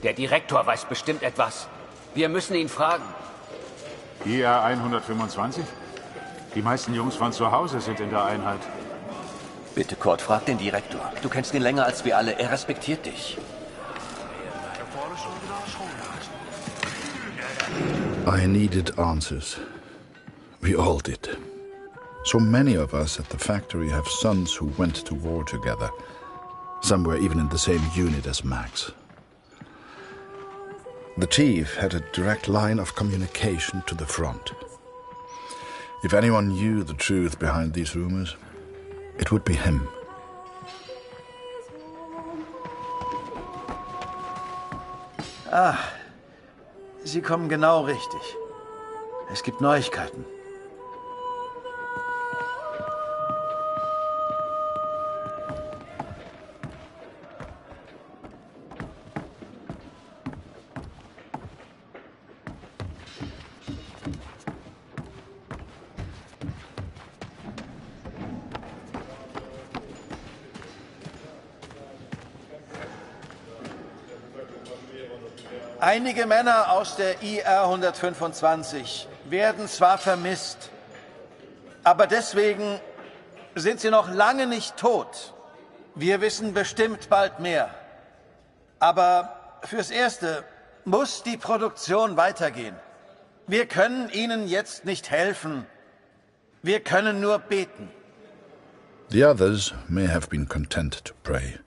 Der Direktor weiß bestimmt etwas. Wir müssen ihn fragen. IR-125? Die meisten Jungs von zu Hause sind in der Einheit. Bitte, Kurt, frag den Direktor. Du kennst ihn länger als wir alle. Er respektiert dich. I needed answers. We all did. So many of us at the factory have sons who went to war together. Some were even in the same unit as Max. The chief had a direct line of communication to the front. If anyone knew the truth behind these rumors, it would be him. Ah, Sie kommen genau richtig. Es gibt Neuigkeiten. Einige Männer aus der IR-125 werden zwar vermisst, aber deswegen sind sie noch lange nicht tot. Wir wissen bestimmt bald mehr. Aber fürs Erste muss die Produktion weitergehen. Wir können ihnen jetzt nicht helfen. Wir können nur beten. The others may have been content to pray,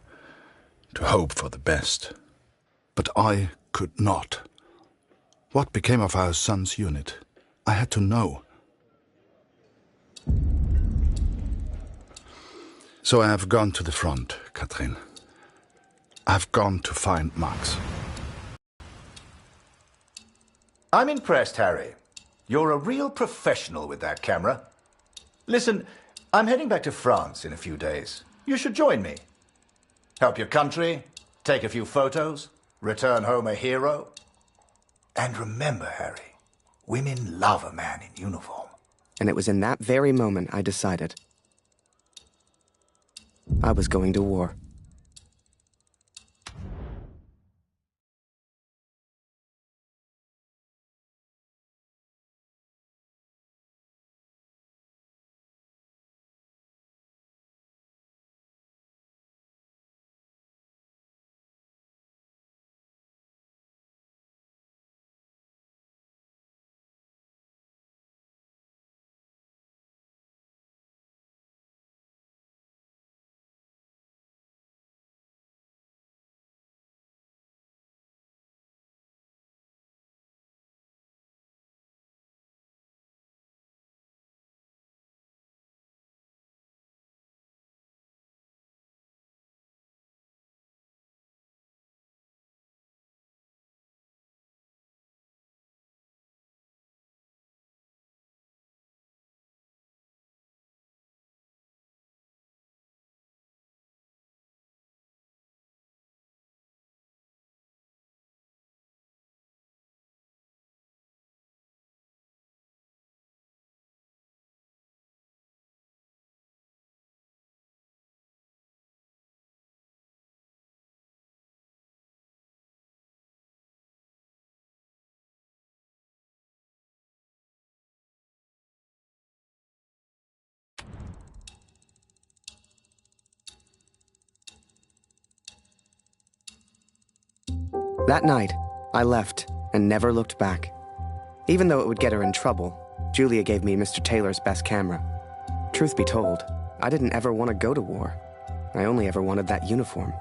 to hope for the best. But I could not. What became of our son's unit? I had to know. So I have gone to the front, Katrin. I have gone to find Max. I'm impressed, Harry. You're a real professional with that camera. Listen, I'm heading back to France in a few days. You should join me. Help your country, take a few photos, return home a hero. And remember, Harry, women love a man in uniform. And it was in that very moment I decided I was going to war. That night, I left and never looked back. Even though it would get her in trouble, Julia gave me Mr. Taylor's best camera. Truth be told, I didn't ever want to go to war. I only ever wanted that uniform.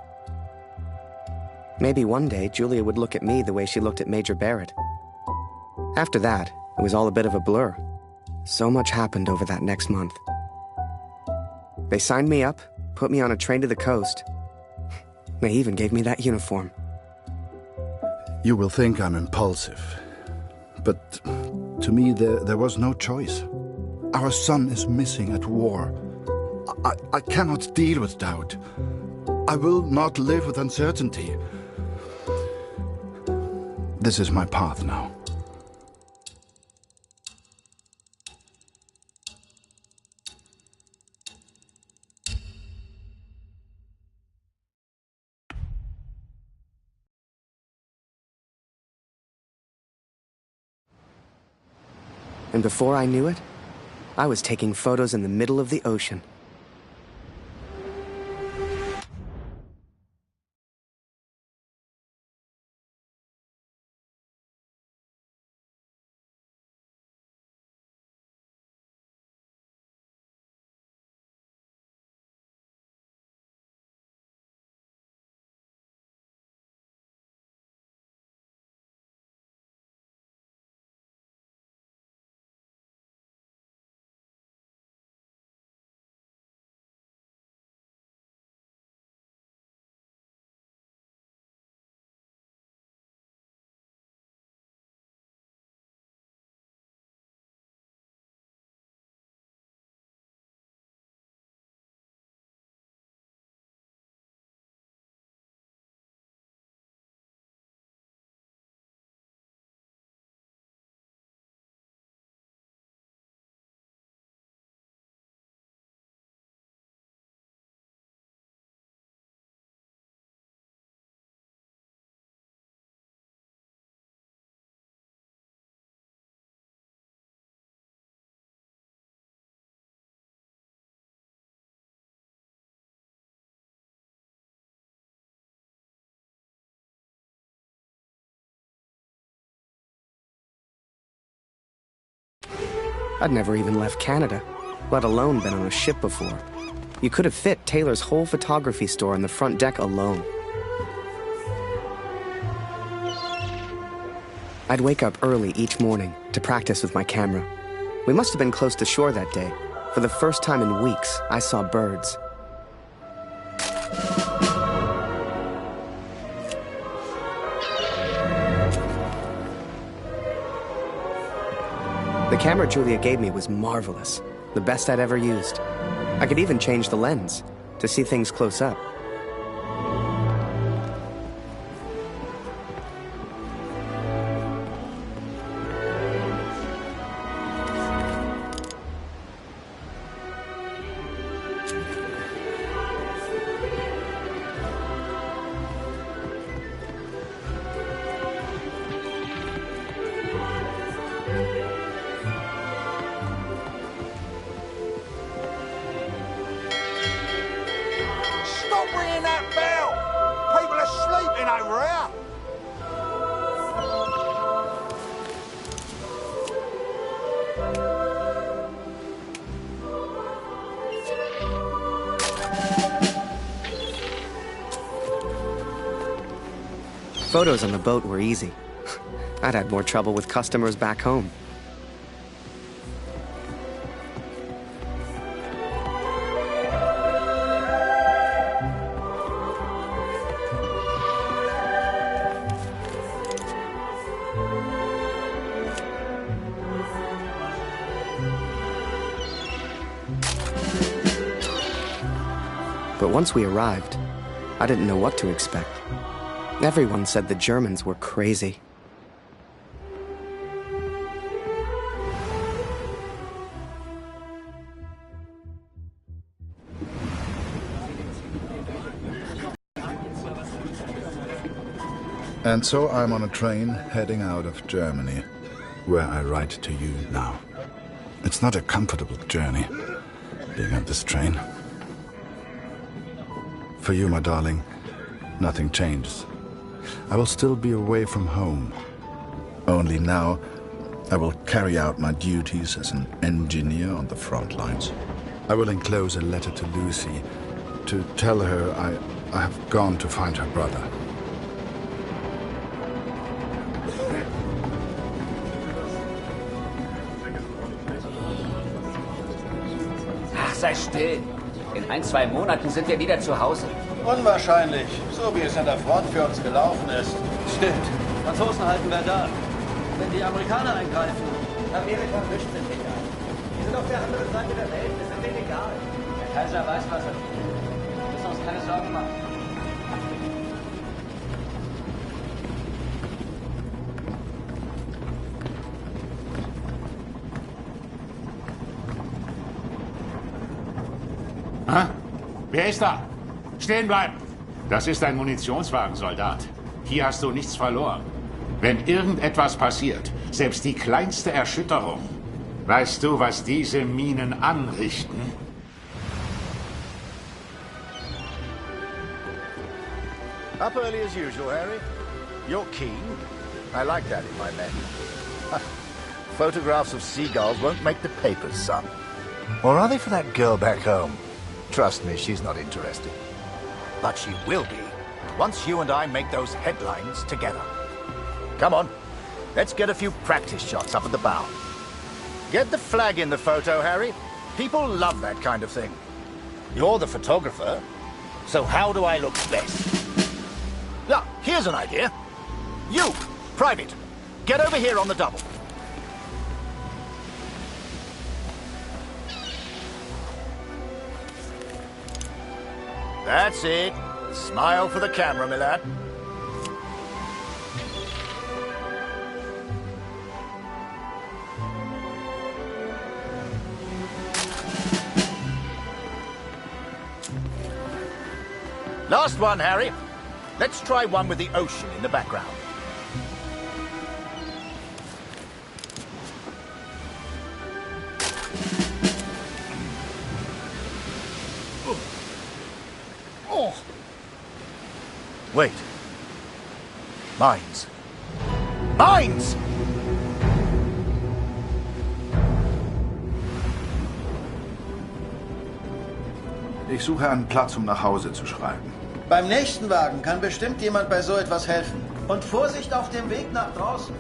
Maybe one day Julia would look at me the way she looked at Major Barrett. After that, it was all a bit of a blur. So much happened over that next month. They signed me up, put me on a train to the coast. They even gave me that uniform. You will think I'm impulsive, but to me there was no choice. Our son is missing at war. I cannot deal with doubt. I will not live with uncertainty. This is my path now. And before I knew it, I was taking photos in the middle of the ocean. I'd never even left Canada, let alone been on a ship before. You could have fit Taylor's whole photography store on the front deck alone. I'd wake up early each morning to practice with my camera. We must have been close to shore that day. For the first time in weeks, I saw birds. The camera Julia gave me was marvelous, the best I'd ever used. I could even change the lens to see things close up. Stop ringing that bell! People are sleeping over here! Photos on the boat were easy. I'd had more trouble with customers back home. But once we arrived, I didn't know what to expect. Everyone said the Germans were crazy. And so I'm on a train heading out of Germany, where I write to you now. It's not a comfortable journey, being on this train. For you, my darling, nothing changes. I will still be away from home. Only now, I will carry out my duties as an engineer on the front lines. I will enclose a letter to Lucy to tell her I have gone to find her brother. Ach, sei still. In 1-2 Monaten sind wir wieder zu Hause. Unwahrscheinlich, so wie es an der Front für uns gelaufen ist. Stimmt. Franzosen halten wir da. Wenn die Amerikaner eingreifen, Amerika mischt sich nicht ein. Die sind auf der anderen Seite der Welt, das ist denen egal. Der Kaiser weiß, was er tut. Wir müssen uns keine Sorgen machen. Ha? Wer ist da? Stehen bleiben! Das ist ein Munitionswagen, Soldat. Hier hast du nichts verloren. Wenn irgendetwas passiert, selbst die kleinste Erschütterung, Weißt du, was diese Minen anrichten? Up early as usual, Harry. You're keen. I like that in my men. Photographs of seagulls won't make the papers, son. Or are they for that girl back home? Trust me, she's not interested. But she will be, once you and I make those headlines together. Come on, let's get a few practice shots up at the bow. Get the flag in the photo, Harry. People love that kind of thing. You're the photographer, so how do I look best? Now, here's an idea. You, Private, get over here on the double. That's it. Smile for the camera, my lad. Last one, Harry. Let's try one with the ocean in the background. Wait. Mines. Mines! Ich suche einen Platz, um nach Hause zu schreiben. Beim nächsten Wagen kann bestimmt jemand bei so etwas helfen. Und Vorsicht auf dem Weg nach draußen.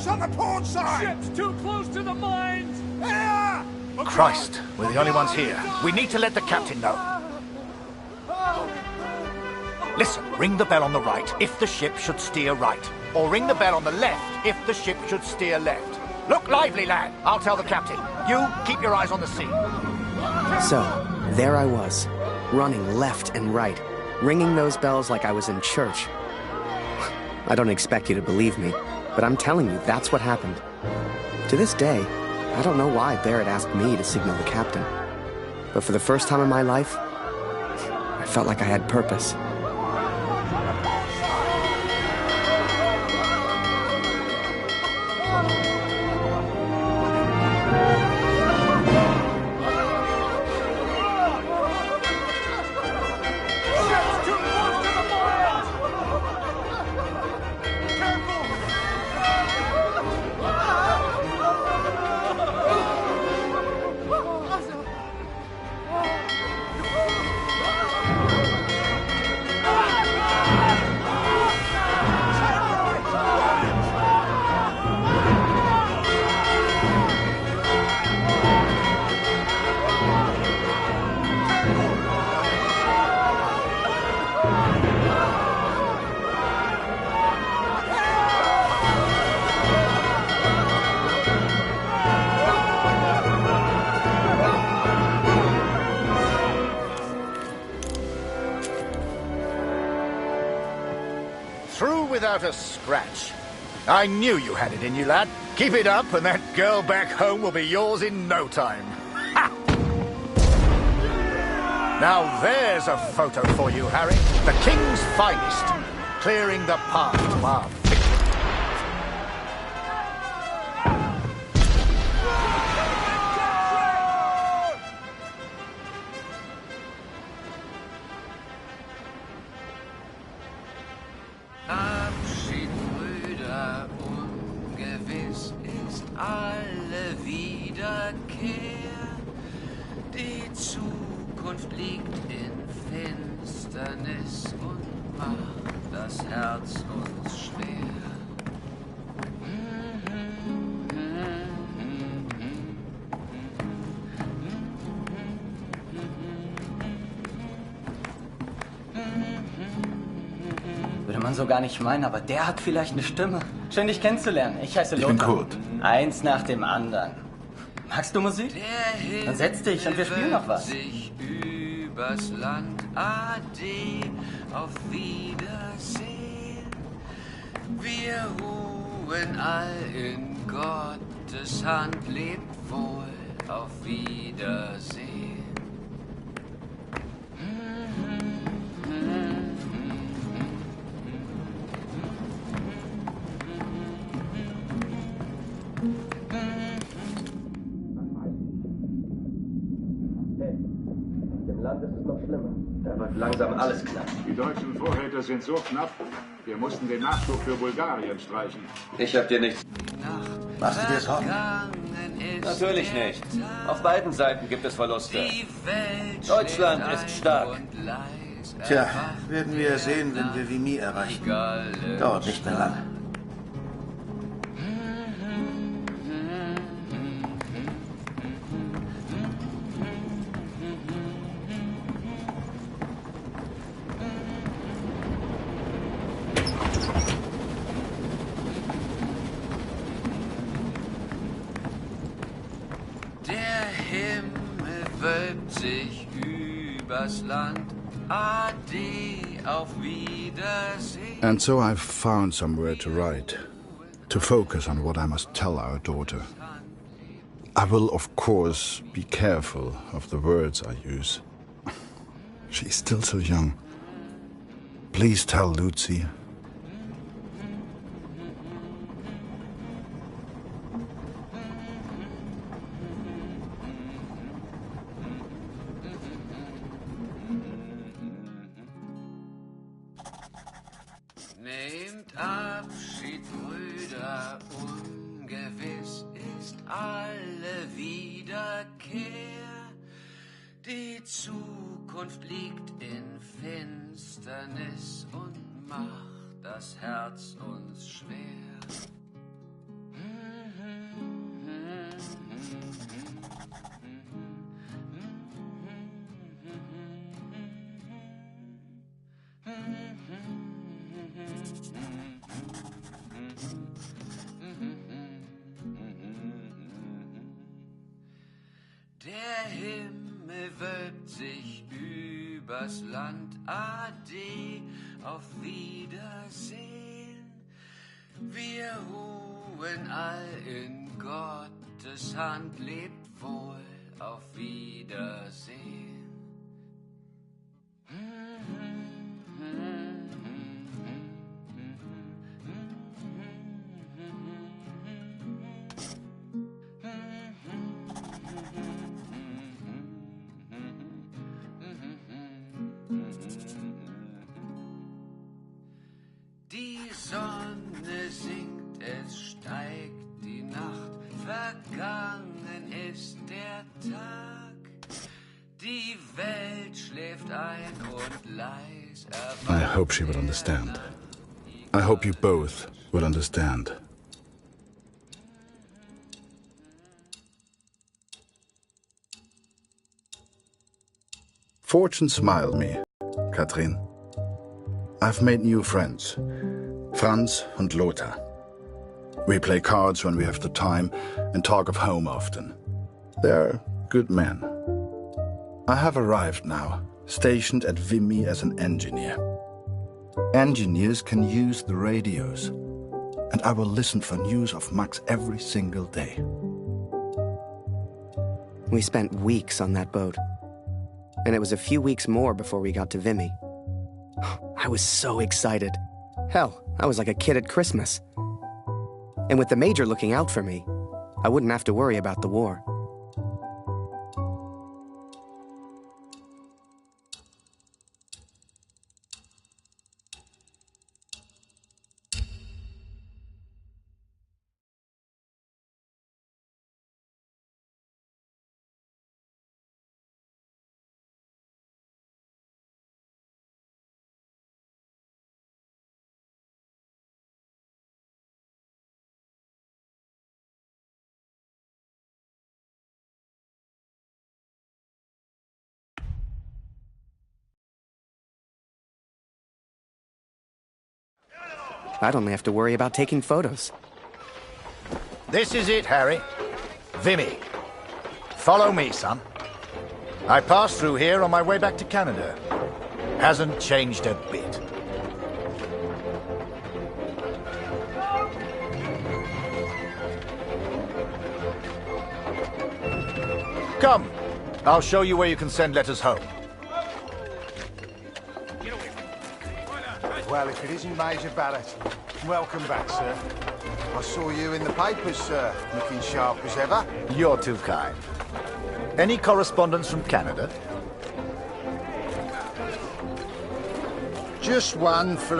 On the port side! Ship's too close to the mines! Here! Christ, we're the only ones here. We need to let the captain know. Listen, ring the bell on the right if the ship should steer right. Or ring the bell on the left if the ship should steer left. Look lively, lad. I'll tell the captain. You, keep your eyes on the sea. So, there I was, running left and right, ringing those bells like I was in church. I don't expect you to believe me, but I'm telling you, that's what happened. To this day, I don't know why Barrett asked me to signal the captain. But for the first time in my life, I felt like I had purpose. through without a scratch. I knew you had it in you, lad. Keep it up and that girl back home will be yours in no time. Ha! Now there's a photo for you, Harry. The King's finest. Clearing the path to our victory. Abschied, Brüder, ungewiss ist alle Wiederkehr. Die Zukunft liegt in Finsternis und macht das Herz uns schwer. Würde man so gar nicht meinen, aber der hat vielleicht eine Stimme. Schön, dich kennenzulernen. Ich heiße Lothar. Ich bin Kurt. Eins nach dem anderen. Magst du Musik? Dann setz dich und wir spielen noch was. Sich übers Land, Ade, auf Wiedersehen. Wir ruhen all in Gottes Hand, lebt wohl, auf Wiedersehen. Im Land ist es noch schlimmer. Da wird langsam alles knapp. Die deutschen Vorräte sind so knapp, wir mussten den Nachschub für Bulgarien streichen. Ich hab dir nichts. Machst du dir Sorgen? Natürlich nicht. Auf beiden Seiten gibt es Verluste. Deutschland ist stark. Tja, werden wir sehen, wenn wir Vimy erreichen. Dauert nicht mehr lang. Der Himmel wölbt sich übers Land. Ade, auf Wiedersehen. And so I've found somewhere to write, to focus on what I must tell our daughter. I will, of course, be careful of the words I use. She's still so young. Please tell Lucy. Nehmt Abschied, Brüder, ungewiss ist alle Wiederkehr. Die Zukunft liegt in Finsternis und macht das Herz uns schwer. Der Himmel wölbt sich übers Land, Ade, auf Wiedersehen. Wir ruhen all in Gottes Hand, lebt wohl, auf Wiedersehen. Die Sonne sinkt, es steigt die Nacht, vergangen ist der Tag. Die Welt schläft ein und leis I hope she will understand. I hope you both will understand. Fortune smiled me, Katrin. I've made new friends, Franz and Lothar. We play cards when we have the time and talk of home often. They're good men. I have arrived now, stationed at Vimy as an engineer. Engineers can use the radios, and I will listen for news of Max every single day. We spent weeks on that boat, and it was a few weeks more before we got to Vimy. I was so excited. Hell, I was like a kid at Christmas. And with the Major looking out for me, I wouldn't have to worry about the war. I'd only have to worry about taking photos. This is it, Harry. Vimy. Follow me, son. I passed through here on my way back to Canada. Hasn't changed a bit. Come. I'll show you where you can send letters home. Well, if it isn't Major Barrett, welcome back, sir. I saw you in the papers, sir, looking sharp as ever. You're too kind. Any correspondence from Canada? Just one for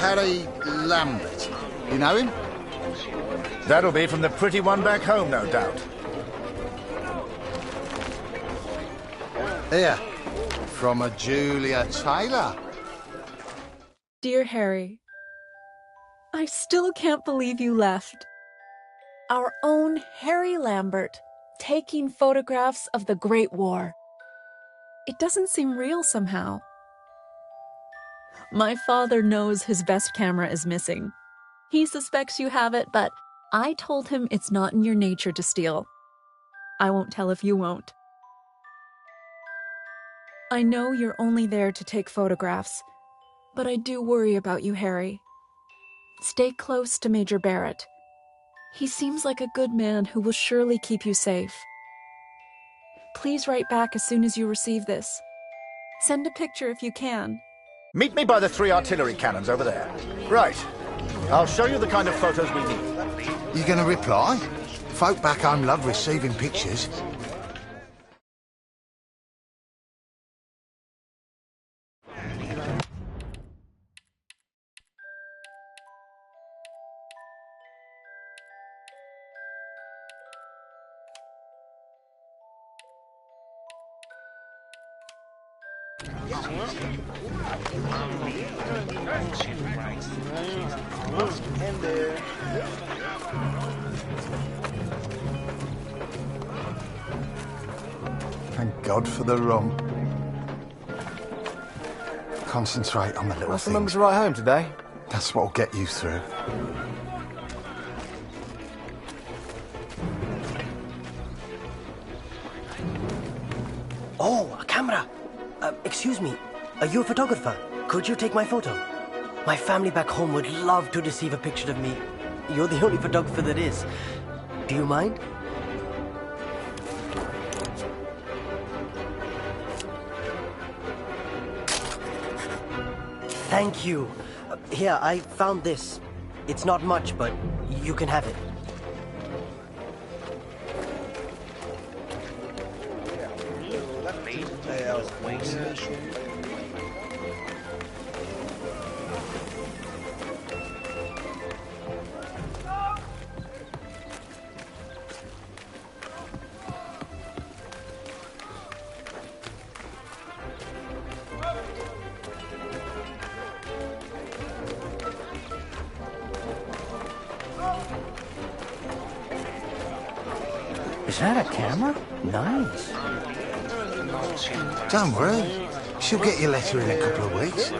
Harry Lambert. You know him? That'll be from the pretty one back home, no doubt. Here, from a Julia Taylor. Dear Harry, I still can't believe you left. Our own Harry Lambert, taking photographs of the Great War. It doesn't seem real somehow. My father knows his best camera is missing. He suspects you have it, but I told him it's not in your nature to steal. I won't tell if you won't. I know you're only there to take photographs, but I do worry about you, Harry. Stay close to Major Barrett. He seems like a good man who will surely keep you safe. Please write back as soon as you receive this. Send a picture if you can. Meet me by the 3 artillery cannons over there. Right. I'll show you the kind of photos we need. You gonna reply? Folk back home love receiving pictures. Thank God for the rum. Concentrate on the little things. Remember to write home today? That's what'll get you through. Oh, a camera. Excuse me, are you a photographer? Could you take my photo? My family back home would love to receive a picture of me. You're the only photographer that is. Do you mind? Thank you. Here, I found this. It's not much, but you can have it. Is that a camera? Nice. Don't worry. She'll get your letter in a couple of weeks.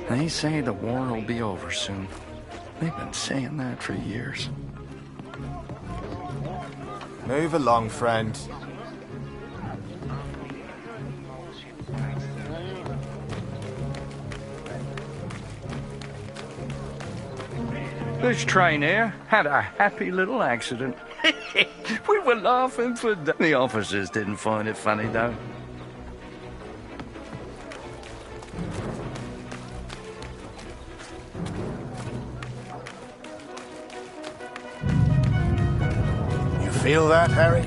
They say the war will be over soon. They've been saying that for years. Move along, friend. This train here had a happy little accident. We were laughing for days. The officers didn't find it funny, though. You feel that, Harry?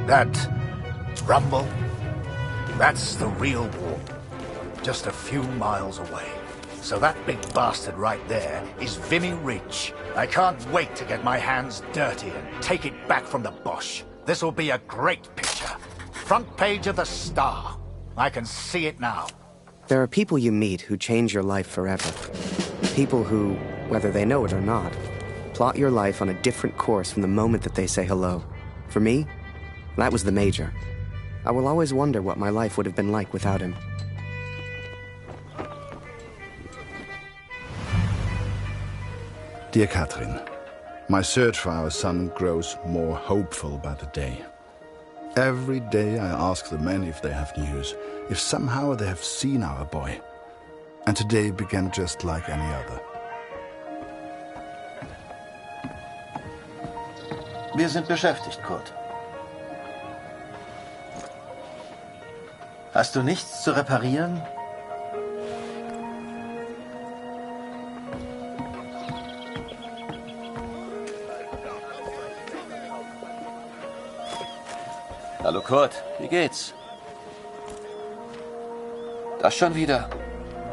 That rumble? That's the real war. Just a few miles away. So that big bastard right there is Vimy Ridge. I can't wait to get my hands dirty and take it back from the Boche. This'll be a great picture. Front page of the Star. I can see it now. There are people you meet who change your life forever. People who, whether they know it or not, plot your life on a different course from the moment that they say hello. For me, that was the Major. I will always wonder what my life would have been like without him. Dear Catherine, my search for our son grows more hopeful by the day. Every day I ask the men if they have news, if somehow they have seen our boy. And today began just like any other. Wir sind beschäftigt, Kurt. Hast du nichts zu reparieren? Hallo Kurt, wie geht's? Das schon wieder?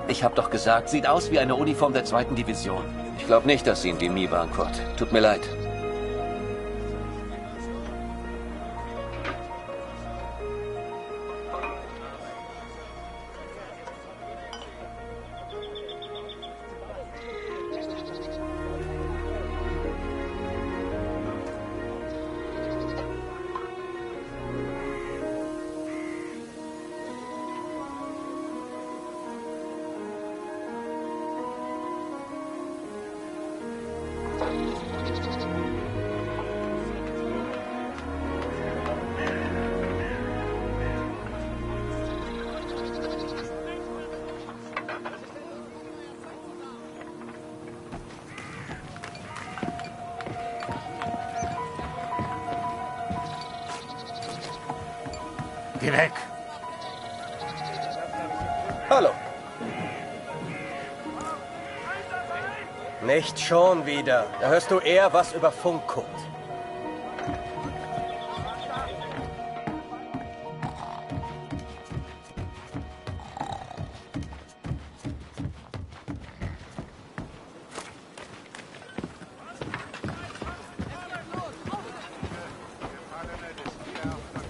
Ich hab doch gesagt, sieht aus wie eine Uniform der 2. Division. Ich glaube nicht, dass Sie in Vimy waren, Kurt. Tut mir leid. Geh weg! Hallo. Nicht schon wieder. Da hörst du eher was über Funk, Kurt.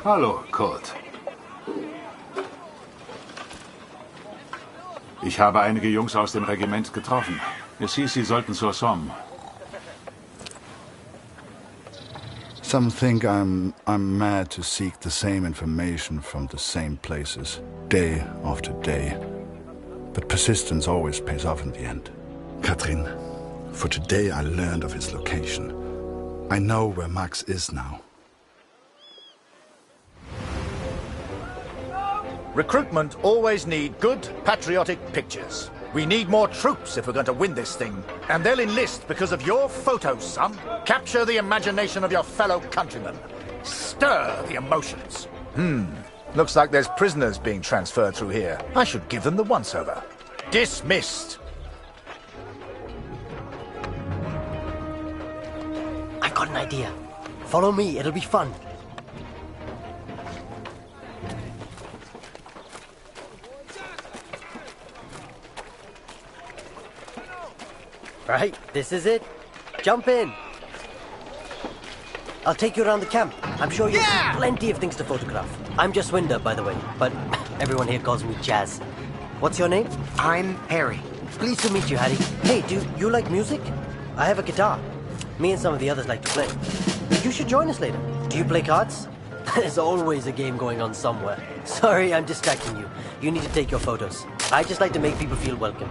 Hallo, Kurt. Ich habe einige Jungs aus dem Regiment getroffen. Es hieß, sie sollten zur Somme. Some think I'm mad to seek the same information from the same places, day after day. But persistence always pays off in the end. Katrin, for today I learned of his location. I know where Max is now. Recruitment always need good, patriotic pictures. We need more troops if we're going to win this thing. And they'll enlist because of your photos, son. Capture the imagination of your fellow countrymen. Stir the emotions. Looks like there's prisoners being transferred through here. I should give them the once-over. Dismissed. I've got an idea. Follow me, it'll be fun. Right, this is it. Jump in. I'll take you around the camp. I'm sure you'll see plenty of things to photograph. I'm just Winder, by the way, but everyone here calls me Jazz. What's your name? I'm Harry. Pleased to meet you, Harry. Hey, do you like music? I have a guitar. Me and some of the others like to play. You should join us later. Do you play cards? There's always a game going on somewhere. Sorry, I'm distracting you. You need to take your photos. I just like to make people feel welcome.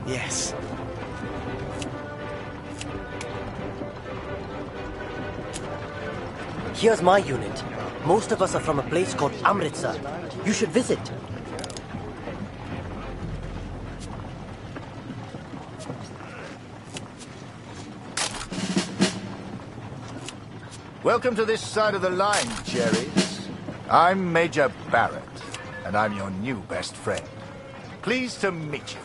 Yes. Here's my unit. Most of us are from a place called Amritsar. You should visit. Welcome to this side of the line, Cherries. I'm Major Barrett, and I'm your new best friend. Pleased to meet you.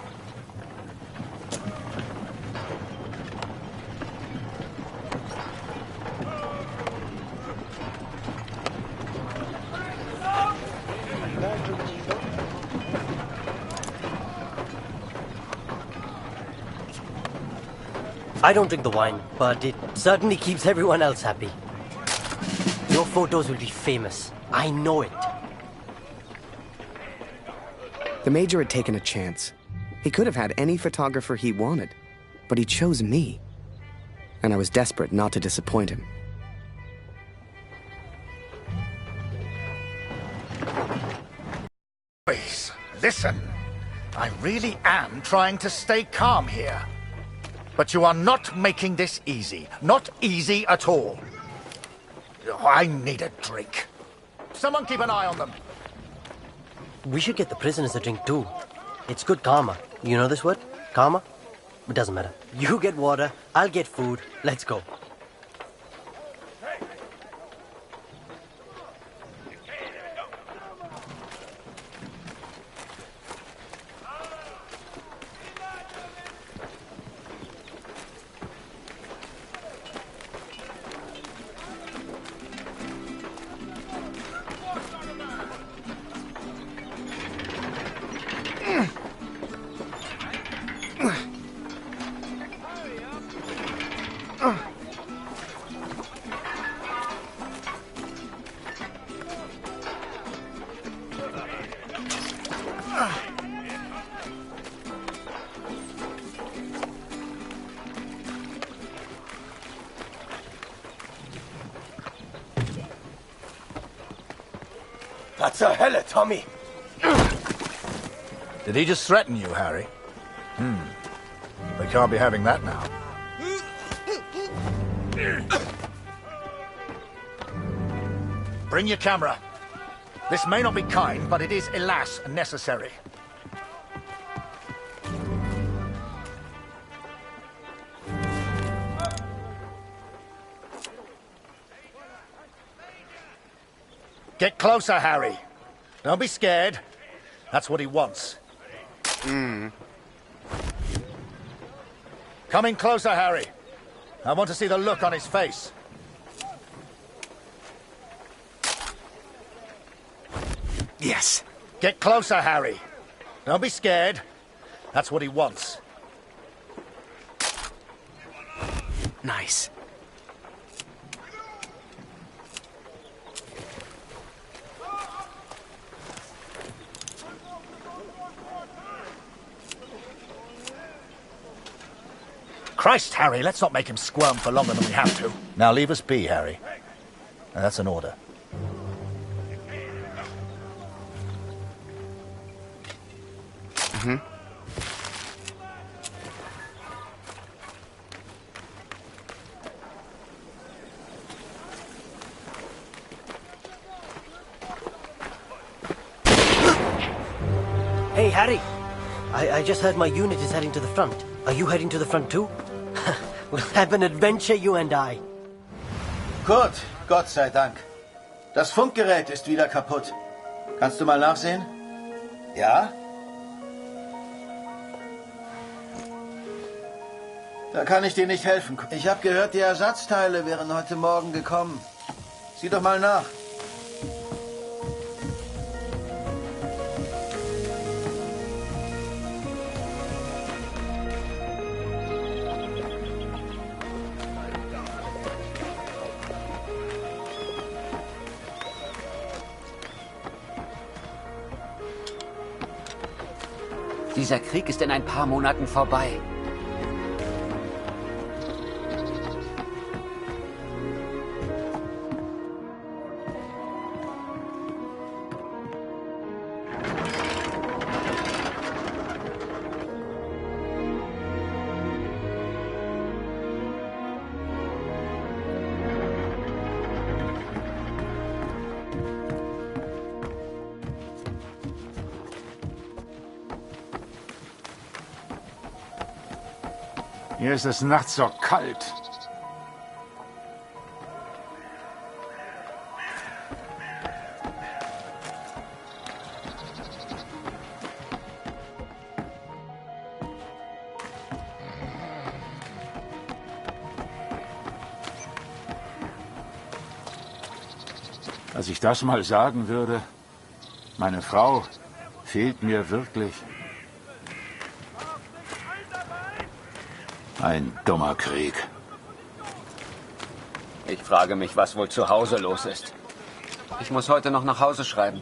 I don't drink the wine, but it certainly keeps everyone else happy. Your photos will be famous. I know it. The Major had taken a chance. He could have had any photographer he wanted, but he chose me. And I was desperate not to disappoint him. Boys, listen. I really am trying to stay calm here. But you are not making this easy. Not easy at all. I need a drink. Someone keep an eye on them. We should get the prisoners a drink too. It's good karma. You know this word? Karma? It doesn't matter. You get water, I'll get food. Let's go. Was zur Hölle, Tommy? Did he just threaten you, Harry? We can't be having that now. Bring your camera. This may not be kind, but it is, alas, necessary. Get closer, Harry. Don't be scared. That's what he wants. Come in closer, Harry. I want to see the look on his face. Yes. Get closer, Harry. Don't be scared. That's what he wants. Nice. Christ, Harry, let's not make him squirm for longer than we have to. Now leave us be, Harry. Now, that's an order. Hey, Harry. I just heard my unit is heading to the front. Are you heading to the front too? We'll have an adventure, you and I. Gut, Gott sei Dank. Das Funkgerät ist wieder kaputt. Kannst du mal nachsehen? Ja? Da kann ich dir nicht helfen. Ich habe gehört, die Ersatzteile wären heute Morgen gekommen. Sieh doch mal nach. Dieser Krieg ist in ein paar Monaten vorbei. Hier ist es nachts so kalt. Als ich das mal sagen würde, meine Frau fehlt mir wirklich. Ein dummer Krieg. Ich frage mich, was wohl zu Hause los ist. Ich muss heute noch nach Hause schreiben.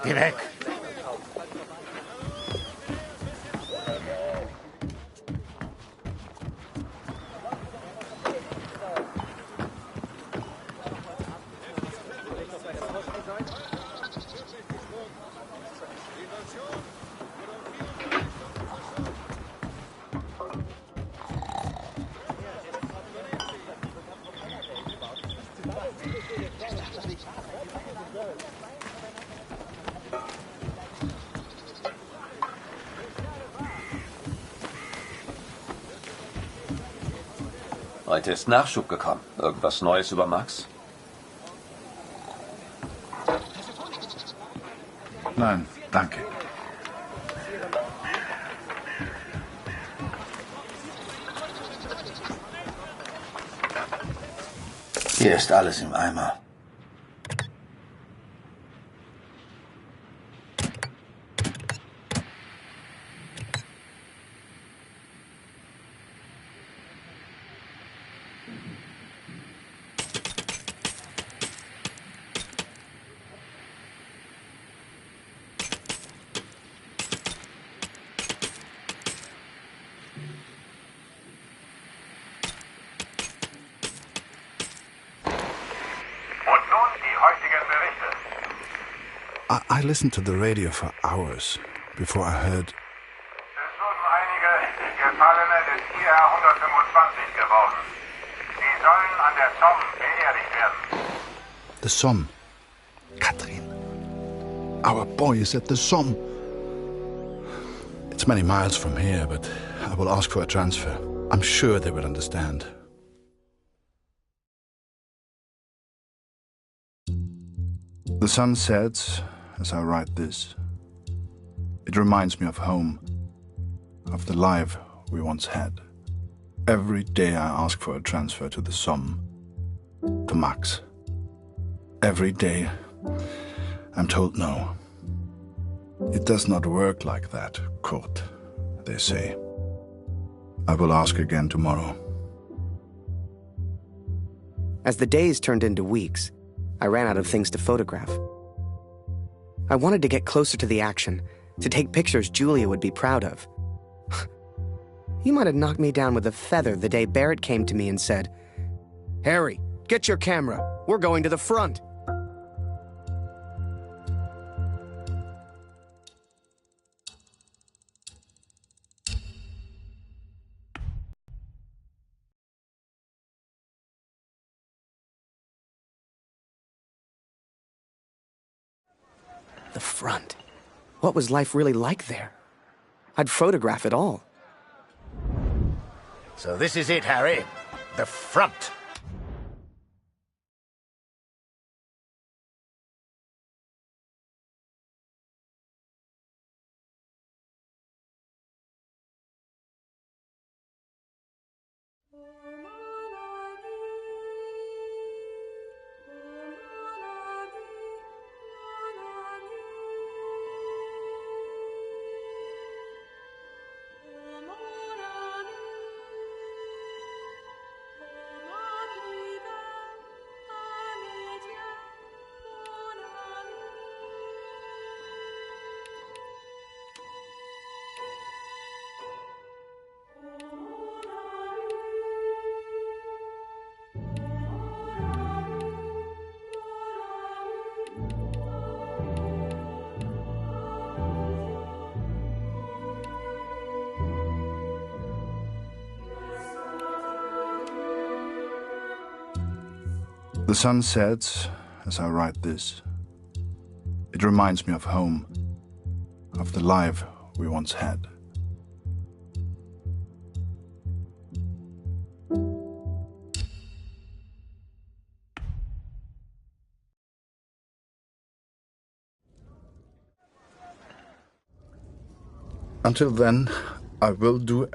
Geh weg! Heute ist Nachschub gekommen. Irgendwas Neues über Max? Nein, danke. Hier ist alles im Eimer. I listened to the radio for hours before I heard. Es wurden einige Gefallene des IR-125 geworden. Sie sollen an der Somme beerdigt werden. The Somme. Katrin. Our boy is at the Somme. It's many miles from here, but I will ask for a transfer. I'm sure they will understand. The sun sets as I write this. It reminds me of home, of the life we once had. Every day I ask for a transfer to the Somme, to Max. Every day I'm told no. It does not work like that, Kurt, they say. I will ask again tomorrow. As the days turned into weeks, I ran out of things to photograph. I wanted to get closer to the action, to take pictures Julia would be proud of. You might have knocked me down with a feather the day Barrett came to me and said, "Harry, get your camera. We're going to the front." The front. What was life really like there? I'd photograph it all. So this is it, Harry. The front. The sun sets as I write this. It reminds me of home, of the life we once had. Until then, I will do